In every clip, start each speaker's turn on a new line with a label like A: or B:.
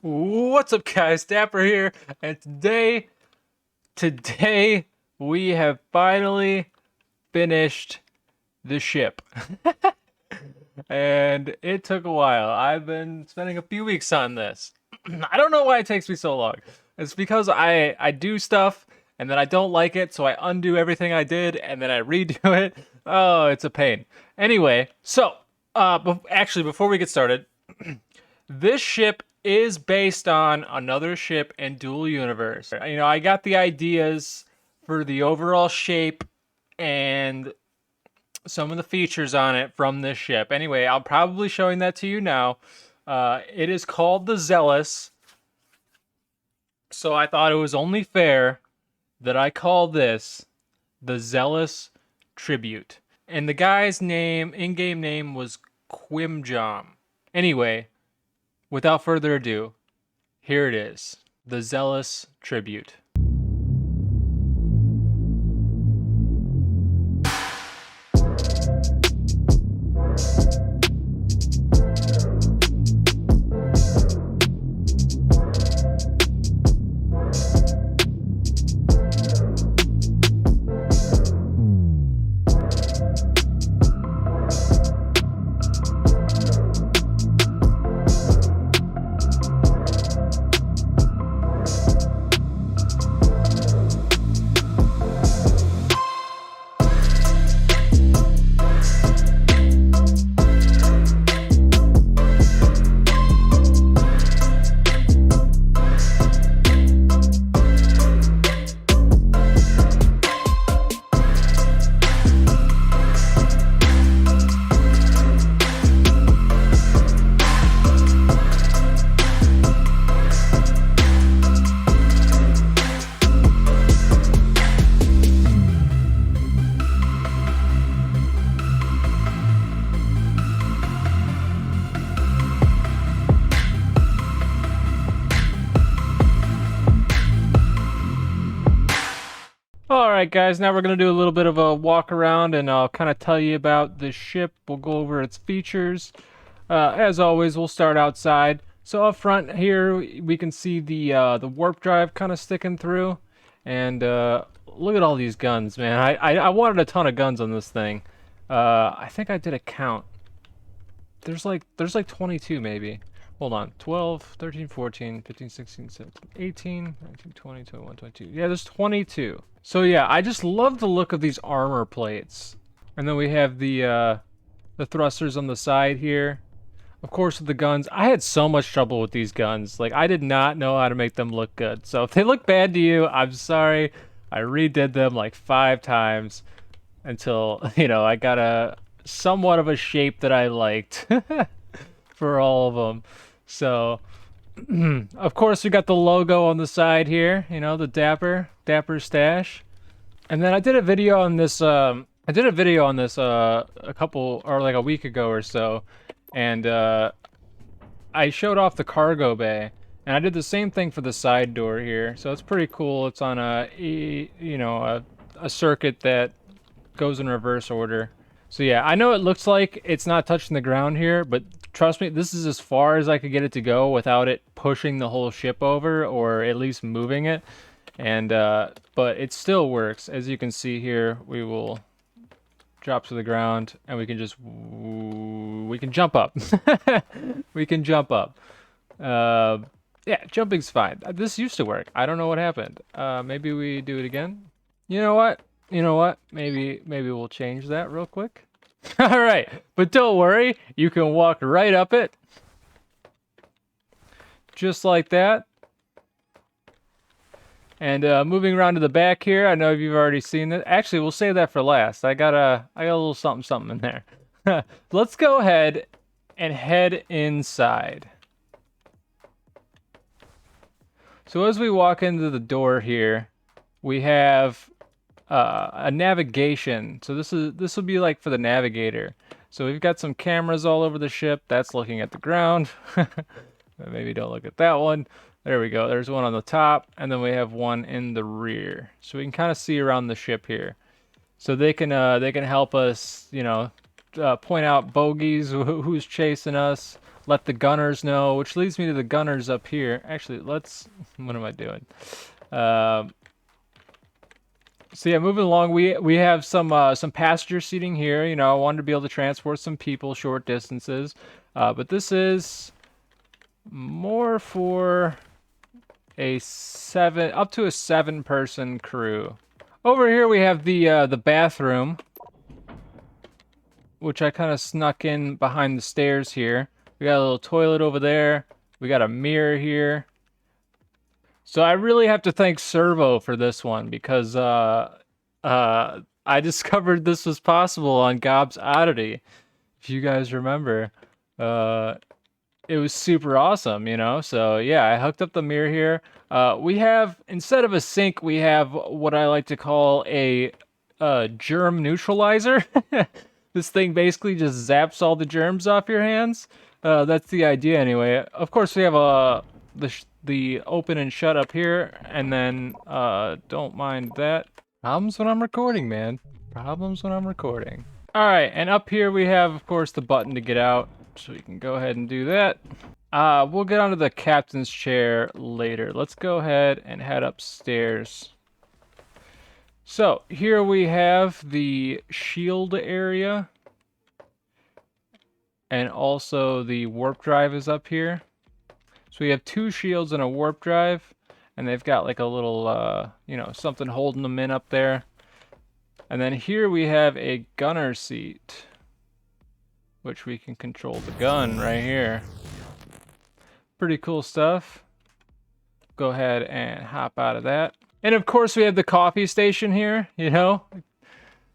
A: What's up, guys? Dapper here, and today we have finally finished the ship. And it took a while. I've been spending a few weeks on this. I don't know why it takes me so long. It's because I do stuff and then I don't like it, so I undo everything I did and then I redo it. Oh, it's a pain. Anyway, so actually before we get started, this ship is based on another ship in Dual Universe. You know, I got the ideas for the overall shape and some of the features on it from this ship. Anyway, I'll probably showing that to you now. It is called the Zealous, so I thought it was only fair that I call this the Zealous Tribute. And the guy's name, in-game name, was Quimjom. Anyway, without further ado, here it is, the Zealous Tribute. Alright guys, now we're going to do a little bit of a walk around and I'll kind of tell you about the ship. We'll go over its features. As always, we'll start outside. So up front here, we can see the warp drive kind of sticking through. And look at all these guns, man. I wanted a ton of guns on this thing. I think I did a count. There's like 22 maybe. Hold on. 12, 13, 14, 15, 16, 17, 18, 19, 20, 21, 22. Yeah, there's 22. So yeah, I just love the look of these armor plates. And then we have the thrusters on the side here. Of course, with the guns. I had so much trouble with these guns. Like, I did not know how to make them look good. So if they look bad to you, I'm sorry. I redid them like 5 times until, you know, I got a somewhat of a shape that I liked for all of them. So, of course, we got the logo on the side here, you know, the Dapper stash. And then I did a video on this, a couple, or like a week ago or so. And I showed off the cargo bay. And I did the same thing for the side door here. So it's pretty cool. It's on a circuit that goes in reverse order. So yeah, I know it looks like it's not touching the ground here, but trust me, this is as far as I could get it to go without it pushing the whole ship over, or at least moving it. And but it still works. As you can see here, we will drop to the ground and we can jump up. We can jump up. Yeah, jumping's fine. This used to work. I don't know what happened. Maybe we do it again. You know what? Maybe we'll change that real quick. All right, but don't worry, you can walk right up it. Just like that. And moving around to the back here, I know you've already seen it. Actually, we'll save that for last. I got a little something in there. Let's go ahead and head inside. So as we walk into the door here, we have a navigation. So this will be like for the navigator. So we've got some cameras all over the ship. That's looking at the ground. Maybe don't look at that one. There we go. There's one on the top, and then we have one in the rear. So we can kind of see around the ship here. So they can help us, you know, point out bogeys, who's chasing us, let the gunners know, which leads me to the gunners up here. Actually, let's, what am I doing? So yeah, moving along, we have some passenger seating here. You know, I wanted to be able to transport some people short distances, but this is more for up to a 7-person crew. Over here we have the bathroom, which I kind of snuck in behind the stairs here. We got a little toilet over there. We got a mirror here. So I really have to thank Servo for this one because I discovered this was possible on Gob's Oddity. If you guys remember, it was super awesome, you know? So yeah, I hooked up the mirror here. We have, instead of a sink, we have what I like to call a germ neutralizer. This thing basically just zaps all the germs off your hands. That's the idea anyway. Of course, we have the open and shut up here, and then don't mind that. Problems when I'm recording, man. Problems when I'm recording. All right, and up here we have, of course, the button to get out, so we can go ahead and do that. We'll get onto the captain's chair later. Let's go ahead and head upstairs. So here we have the shield area, and also the warp drive is up here. So we have 2 shields and a warp drive, and they've got like a little, you know, something holding them in up there. And then here we have a gunner seat, which we can control the gun right here. Pretty cool stuff. Go ahead and hop out of that. And of course we have the coffee station here, you know.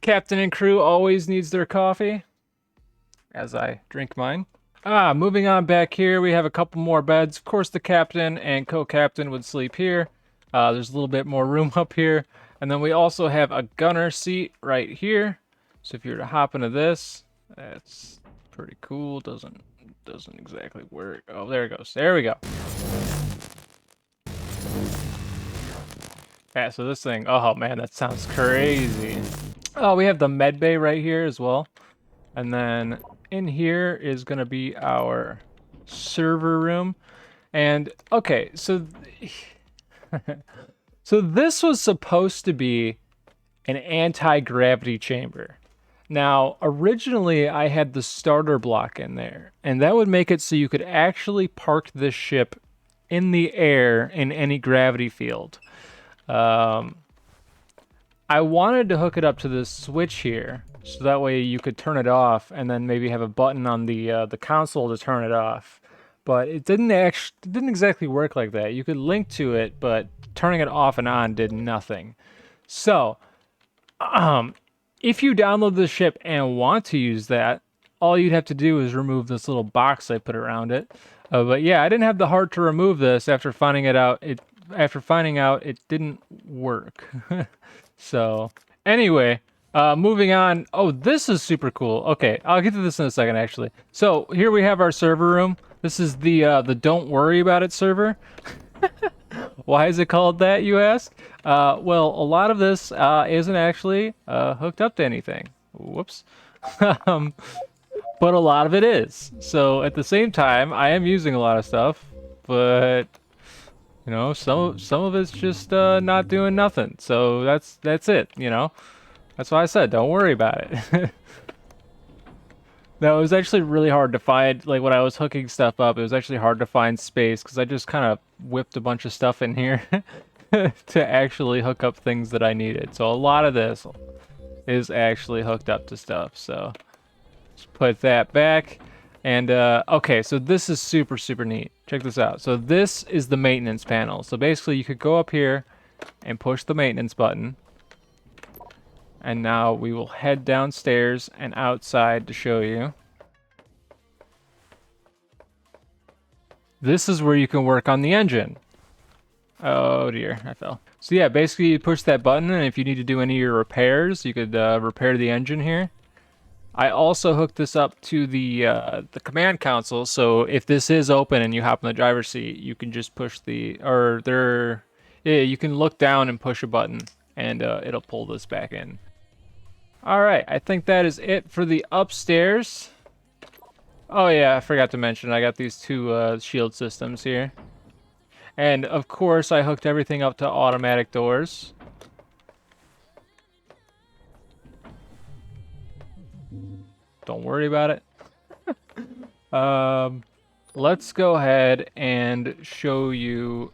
A: Captain and crew always needs their coffee, as I drink mine. Moving on back here, we have a couple more beds. Of course, the captain and co-captain would sleep here. There's a little bit more room up here. And then we also have a gunner seat right here. So if you were to hop into this, that's pretty cool. Doesn't exactly work. Oh, there it goes. There we go. Yeah, so this thing, oh man, that sounds crazy. Oh, we have the med bay right here as well. And then in here is going to be our server room. And okay, so so this was supposed to be an anti-gravity chamber. Now, originally I had the starter block in there, and that would make it so you could actually park this ship in the air in any gravity field. I wanted to hook it up to this switch here, so that way you could turn it off, and then maybe have a button on the console to turn it off. But it didn't exactly work like that. You could link to it, but turning it off and on did nothing. So, if you download the ship and want to use that, all you'd have to do is remove this little box I put around it. But yeah, I didn't have the heart to remove this after finding out it didn't work. So anyway, moving on. Oh, this is super cool. Okay, I'll get to this in a second actually. So here we have our server room. This is the Don't Worry About It server. Why is it called that, you ask? Well, a lot of this isn't actually hooked up to anything. Whoops. But a lot of it is. So at the same time, I am using a lot of stuff, but you know, some of it's just not doing nothing. So that's it. You know, that's why I said don't worry about it. No, it was actually really hard to find, like when I was hooking stuff up, it was actually hard to find space because I just kind of whipped a bunch of stuff in here to actually hook up things that I needed. So a lot of this is actually hooked up to stuff. So just put that back. And okay, so this is super, super neat. Check this out. So this is the maintenance panel. So basically you could go up here and push the maintenance button. And now we will head downstairs and outside to show you. This is where you can work on the engine. Oh dear, I fell. So yeah, basically you push that button, and if you need to do any of your repairs, you could repair the engine here. I also hooked this up to the command console, so if this is open and you hop in the driver's seat, you can just push you can look down and push a button, and it'll pull this back in. Alright, I think that is it for the upstairs. Oh yeah, I forgot to mention I got these two shield systems here. And of course I hooked everything up to automatic doors. Don't worry about it. Let's go ahead and show you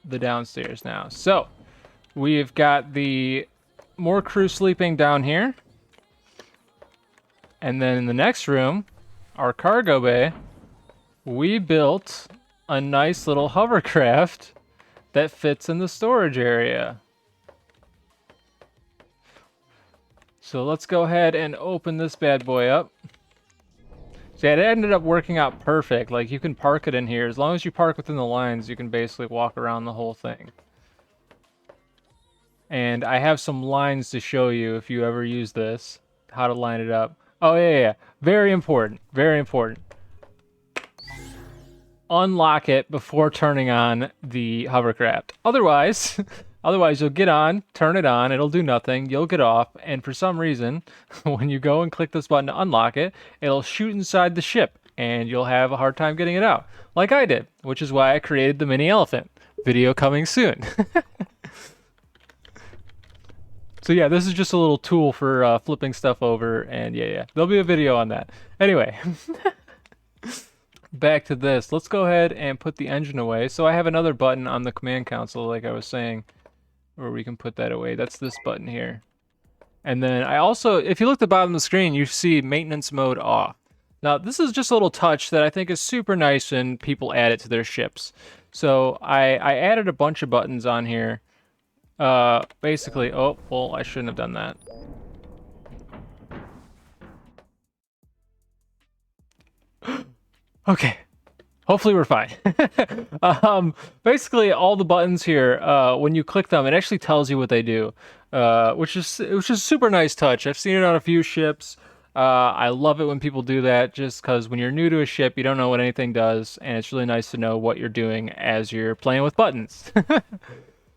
A: the downstairs now. So, we've got the more crew sleeping down here. And then in the next room, our cargo bay, we built a nice little hovercraft that fits in the storage area. So let's go ahead and open this bad boy up. So yeah, it ended up working out perfect. Like, you can park it in here. As long as you park within the lines, you can basically walk around the whole thing. And I have some lines to show you if you ever use this, how to line it up. Oh, yeah. Very important. Very important. Unlock it before turning on the hovercraft. Otherwise, you'll get on, turn it on, it'll do nothing, you'll get off, and for some reason, when you go and click this button to unlock it, it'll shoot inside the ship, and you'll have a hard time getting it out. Like I did, which is why I created the mini elephant. Video coming soon. So yeah, this is just a little tool for flipping stuff over, and yeah, there'll be a video on that. Anyway. Back to this. Let's go ahead and put the engine away. So I have another button on the command console, like I was saying, where we can put that away. That's this button here. And then I also, if you look at the bottom of the screen, you see maintenance mode off. Now, this is just a little touch that I think is super nice when people add it to their ships. So I added a bunch of buttons on here. Basically, oh, well, I shouldn't have done that. Okay. Hopefully we're fine. Basically, all the buttons here, when you click them, it actually tells you what they do, which is a super nice touch. I've seen it on a few ships. I love it when people do that, just because when you're new to a ship, you don't know what anything does, and it's really nice to know what you're doing as you're playing with buttons.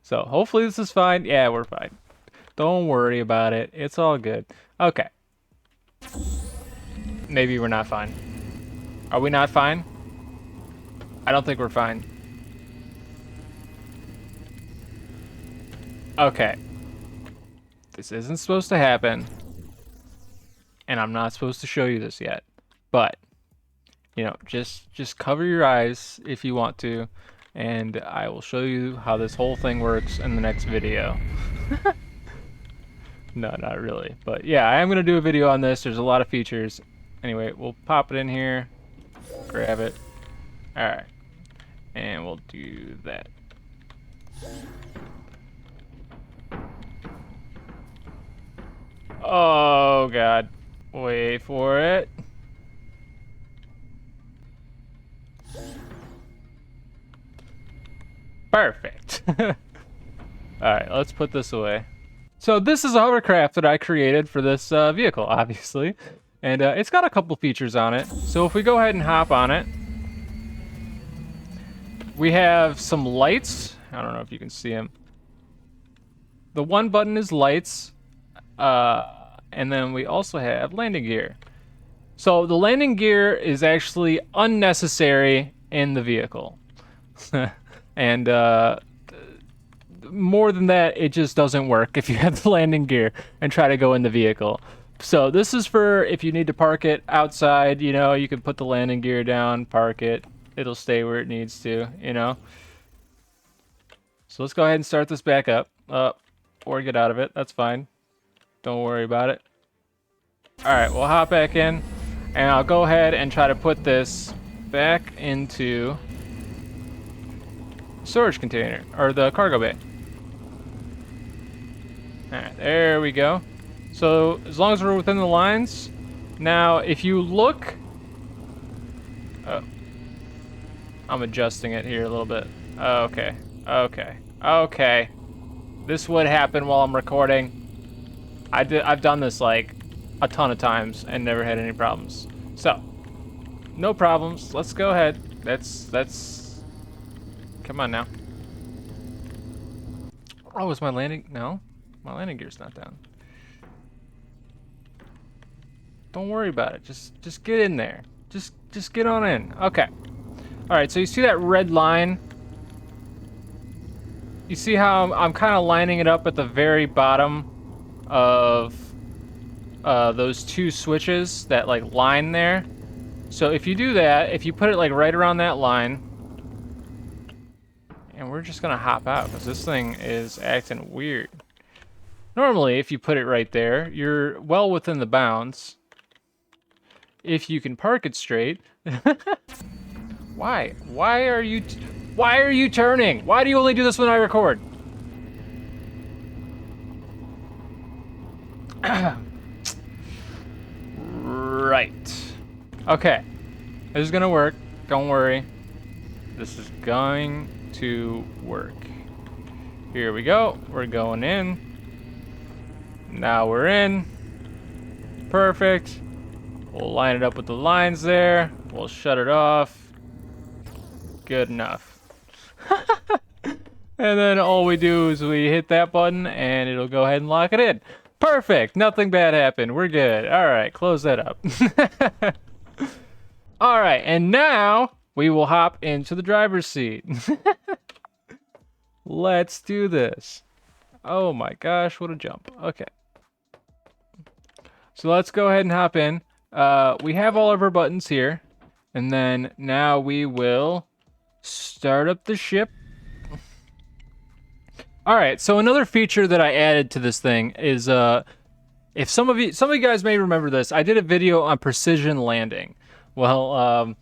A: So hopefully this is fine. Yeah, we're fine. Don't worry about it. It's all good. Okay. Maybe we're not fine. Are we not fine? I don't think we're fine. Okay. This isn't supposed to happen. And I'm not supposed to show you this yet. But, you know, just cover your eyes if you want to. And I will show you how this whole thing works in the next video. No, not really. But yeah, I am going to do a video on this. There's a lot of features. Anyway, we'll pop it in here. Grab it. Alright. And we'll do that. Oh, God. Wait for it. Perfect. Alright, let's put this away. So this is a hovercraft that I created for this vehicle, obviously. And it's got a couple features on it. So if we go ahead and hop on it, we have some lights. I don't know if you can see them. The one button is lights. And then we also have landing gear. So the landing gear is actually unnecessary in the vehicle. And more than that, it just doesn't work if you have the landing gear and try to go in the vehicle. So this is for if you need to park it outside, you know, you can put the landing gear down, park it. It'll stay where it needs to, you know. So let's go ahead and start this back up. Or get out of it. That's fine. Don't worry about it. Alright, we'll hop back in. And I'll go ahead and try to put this back into the storage container. Or the cargo bay. Alright, there we go. So, as long as we're within the lines. Now, if you look... Oh. I'm adjusting it here a little bit. Okay. This would happen while I'm recording. I've done this like a ton of times and never had any problems. So, no problems. Let's go ahead. That's... Come on now. Oh, is my landing... No. My landing gear's not down. Don't worry about it. Just get in there. Just get on in. Okay. All right, so you see that red line? You see how I'm kind of lining it up at the very bottom of those two switches, that like line there? So if you do that, if you put it like right around that line, and we're just gonna hop out because this thing is acting weird. Normally, if you put it right there, you're well within the bounds. If you can park it straight. Why? Why are you turning? Why do you only do this when I record? Right. Okay. This is gonna work. Don't worry. This is going to work. Here we go. We're going in. Now we're in. Perfect. We'll line it up with the lines there. We'll shut it off. Good enough. And then all we do is we hit that button and it'll go ahead and lock it in. Perfect. Nothing bad happened. We're good. All right, close that up. All right, and now we will hop into the driver's seat. Let's do this. Oh my gosh, what a jump. Okay. So let's go ahead and hop in. We have all of our buttons here. And then now we will start up the ship. All right, so another feature that I added to this thing is, if some of you guys may remember this, I did a video on precision landing. Well,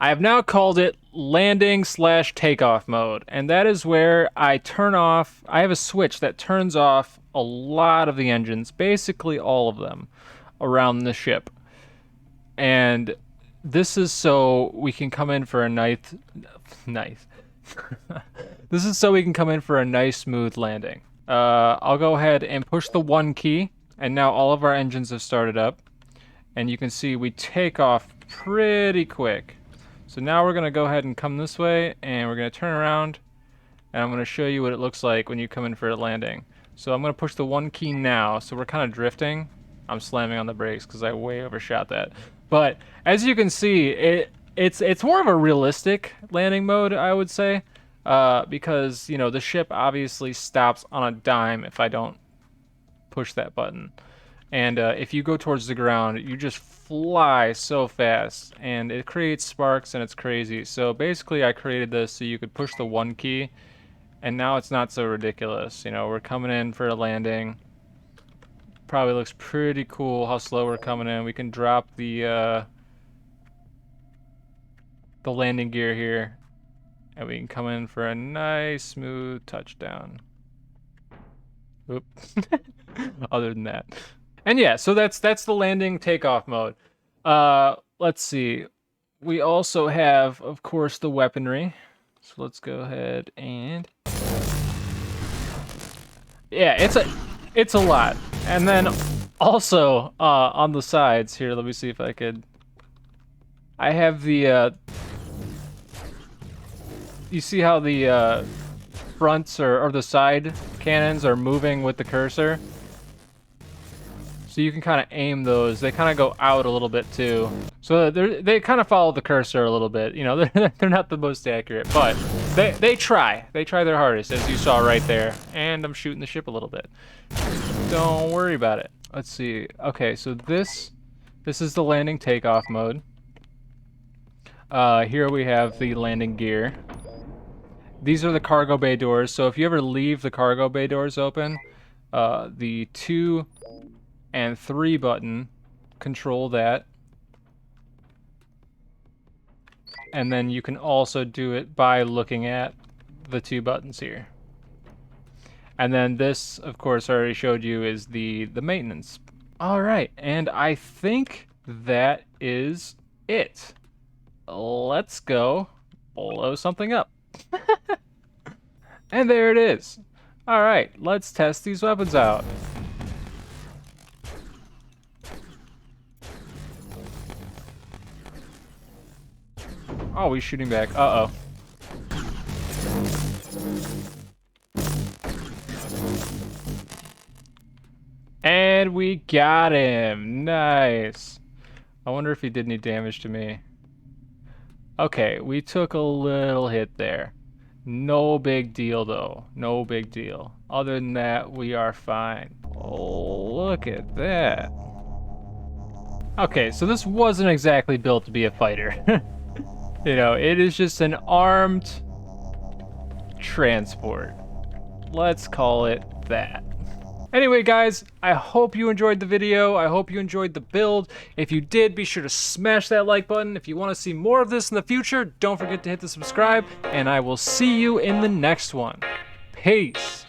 A: I have now called it landing/takeoff mode, and that is where I turn off, I have a switch that turns off a lot of the engines, basically all of them, around the ship. And this is so we can come in for a nice this is so we can come in for a nice smooth landing. I'll go ahead and push the 1 key, and now all of our engines have started up. And you can see we take off pretty quick. So now we're gonna go ahead and come this way, and we're gonna turn around, and I'm gonna show you what it looks like when you come in for a landing. So I'm gonna push the 1 key now, so we're kind of drifting. I'm slamming on the brakes because I way overshot that. But as you can see, it's more of a realistic landing mode, I would say, because you know the ship obviously stops on a dime if I don't push that button. And if you go towards the ground, you just fly so fast, and it creates sparks, and it's crazy. So basically, I created this so you could push the 1 key, and now it's not so ridiculous. You know, we're coming in for a landing. Probably looks pretty cool how slow we're coming in. We can drop the landing gear here, and we can come in for a nice smooth touchdown. Oop. Other than that. And yeah, so that's the landing takeoff mode. Let's see. We also have, of course, the weaponry. So let's go ahead and yeah, it's a lot. And then also on the sides here, let me see if I could. I have the you see how the fronts or the side cannons are moving with the cursor? So you can kind of aim those. They kind of go out a little bit too. So they kind of follow the cursor a little bit. You know, they're not the most accurate, but they try. They try their hardest, as you saw right there. And I'm shooting the ship a little bit. Don't worry about it. Let's see. Okay, so this is the landing takeoff mode. Here we have the landing gear. These are the cargo bay doors. So if you ever leave the cargo bay doors open, the 2 and 3 button control that. And then you can also do it by looking at the 2 buttons here. And then this, of course, I already showed you, is the maintenance. All right, and I think that is it. Let's go blow something up. And there it is. All right, let's test these weapons out. Oh, he's shooting back. Uh-oh. And we got him. Nice. I wonder if he did any damage to me. Okay, we took a little hit there. No big deal, though. No big deal. Other than that, we are fine. Oh, look at that. Okay, so this wasn't exactly built to be a fighter. You know, it is just an armed transport. Let's call it that. Anyway, guys, I hope you enjoyed the video. I hope you enjoyed the build. If you did, be sure to smash that like button. If you want to see more of this in the future, don't forget to hit the subscribe, and I will see you in the next one. Peace.